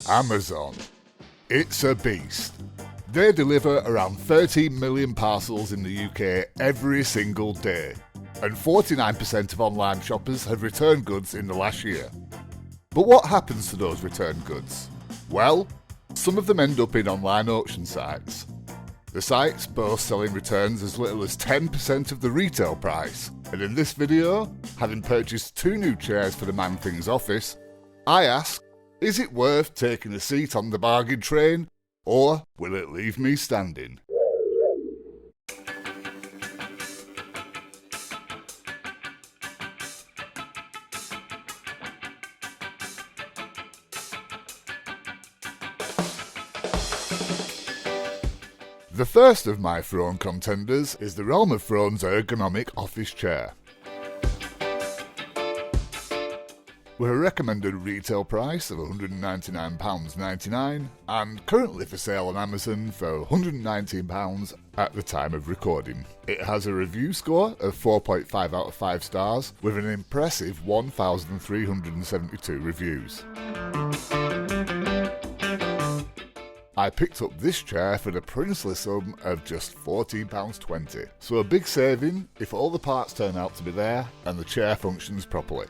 Amazon. It's a beast. They deliver around 13 million parcels in the UK every single day, and 49% of online shoppers have returned goods in the last year. But what happens to those returned goods? Well, some of them end up in online auction sites. The sites boast selling returns as little as 10% of the retail price, and in this video, having purchased 2 new chairs for the Man Things office, I ask, is it worth taking a seat on the bargain train, or will it leave me standing? The first of my throne contenders is the Realm of Thrones Ergonomic office chair. With a recommended retail price of £199.99 and currently for sale on Amazon for £119 at the time of recording. It has a review score of 4.5 out of 5 stars with an impressive 1,372 reviews. I picked up this chair for the princely sum of just £14.20, so a big saving if all the parts turn out to be there and the chair functions properly.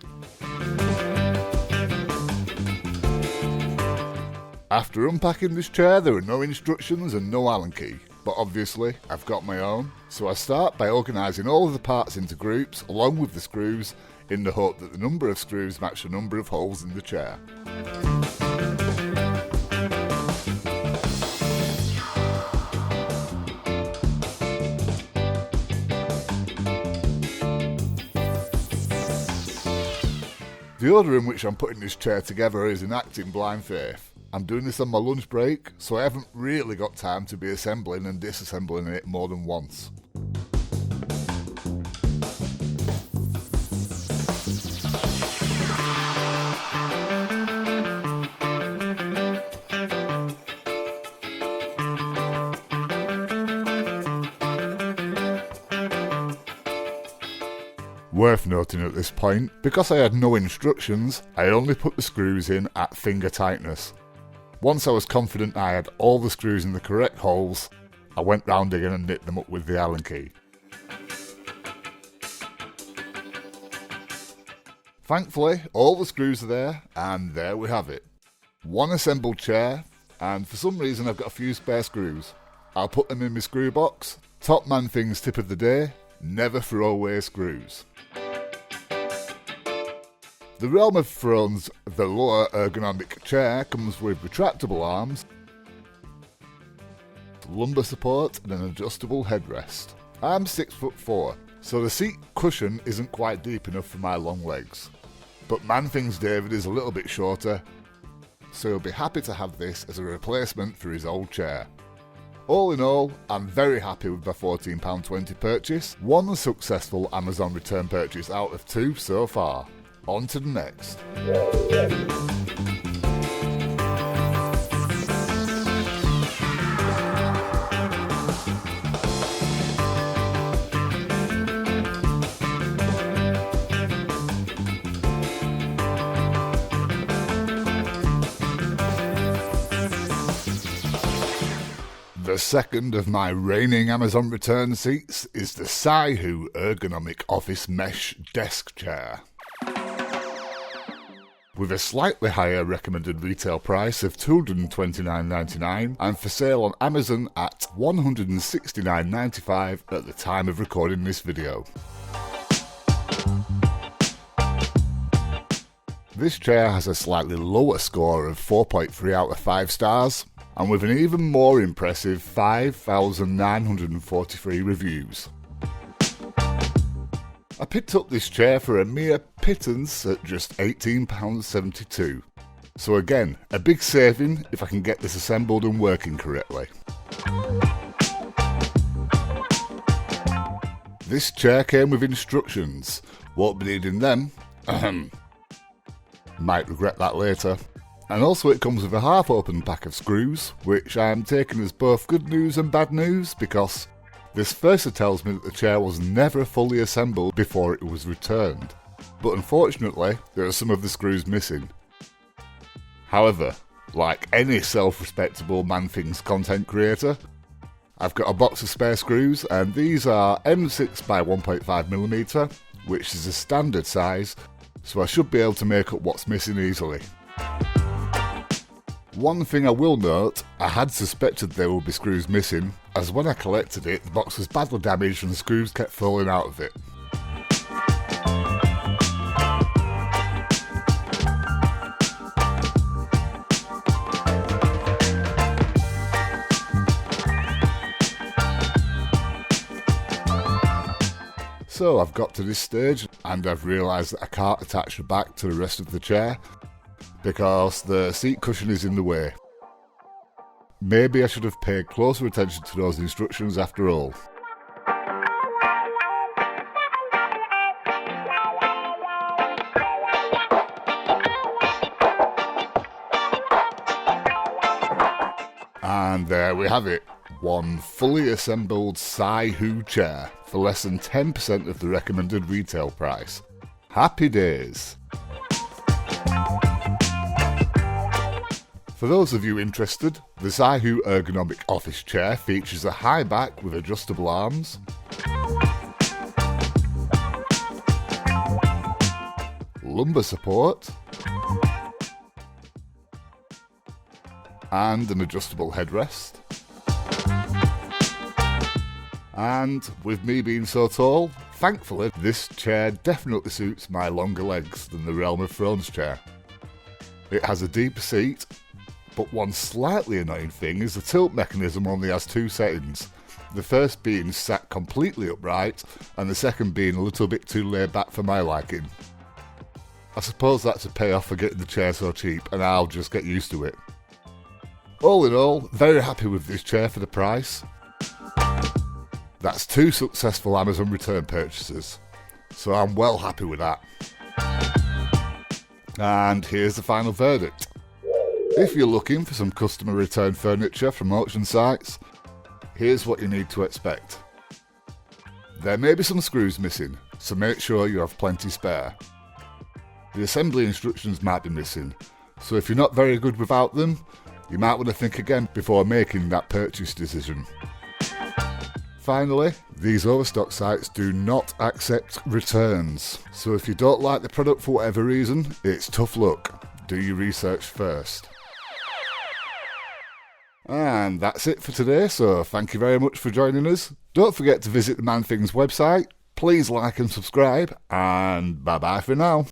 After unpacking this chair, there are no instructions and no Allen key, but obviously I've got my own, so I start by organising all of the parts into groups along with the screws in the hope that the number of screws match the number of holes in the chair. The order in which I'm putting this chair together is enacting blind faith. I'm doing this on my lunch break, so I haven't really got time to be assembling and disassembling it more than once. Worth noting at this point, because I had no instructions, I only put the screws in at finger tightness. Once I was confident I had all the screws in the correct holes, I went round again and knit them up with the Allen key. Thankfully, all the screws are there, and there we have it. One assembled chair, and for some reason I've got a few spare screws. I'll put them in my screw box. Top Man Things tip of the day, never throw away screws. The Realm of Thrones VALOUR ergonomic chair comes with retractable arms, lumbar support and an adjustable headrest. I'm 6'4", so the seat cushion isn't quite deep enough for my long legs. But Man Things David is a little bit shorter, so he'll be happy to have this as a replacement for his old chair. All in all, I'm very happy with my £14.20 purchase, one successful Amazon return purchase out of 2 so far. On to the next. The second of my reigning Amazon return seats is the SIHOO Ergonomic Office Mesh Desk Chair. With a slightly higher recommended retail price of £229.99 and for sale on Amazon at £169.95 at the time of recording this video. This chair has a slightly lower score of 4.3 out of 5 stars, and with an even more impressive 5,943 reviews. I picked up this chair for a mere pittance at just £18.72. So again, a big saving if I can get this assembled and working correctly. This chair came with instructions. Won't be needing them. Might regret that later. And also it comes with a half-open pack of screws, which I am taking as both good news and bad news because this firstly tells me that the chair was never fully assembled before it was returned. But unfortunately, there are some of the screws missing. However, like any self-respectable Man Things content creator. I've got a box of spare screws, and these are M6 by 1.5mm, which is a standard size, so I should be able to make up what's missing easily. One thing I will note, I had suspected there would be screws missing, as when I collected it, the box was badly damaged and the screws kept falling out of it. So I've got to this stage and I've realised that I can't attach the back to the rest of the chair because the seat cushion is in the way. Maybe I should have paid closer attention to those instructions after all. And there we have it. One fully assembled SIHOO chair for less than 10% of the recommended retail price. Happy days! For those of you interested, the SIHOO Ergonomic office chair features a high back with adjustable arms, lumbar support, and an adjustable headrest. And with me being so tall, thankfully this chair definitely suits my longer legs than the Realm of Thrones chair. It has a deeper seat, but one slightly annoying thing is the tilt mechanism only has two settings, the first being sat completely upright and the second being a little bit too laid back for my liking. I suppose that's a payoff for getting the chair so cheap, and I'll just get used to it. All in all, very happy with this chair for the price. That's 2 successful Amazon return purchases, so I'm well happy with that. And here's the final verdict. If you're looking for some customer return furniture from auction sites, here's what you need to expect. There may be some screws missing, so make sure you have plenty spare. The assembly instructions might be missing, so if you're not very good without them, you might want to think again before making that purchase decision. Finally, these overstock sites do not accept returns, so if you don't like the product for whatever reason, it's tough luck. Do your research first. And that's it for today, so thank you very much for joining us. Don't forget to visit the Man Things website, please like and subscribe, and bye bye for now.